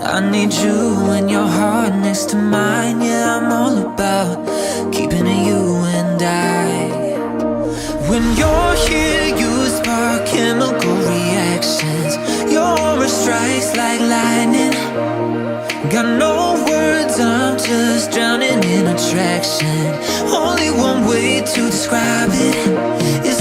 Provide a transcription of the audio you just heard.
I need you and your heart next to mine. Yeah, I'm all about keeping it you and I. When you're here, you spark chemical reactions. Your aura strikes like lightning. Got no words, I'm just drowning in attraction. Only one way to describe it is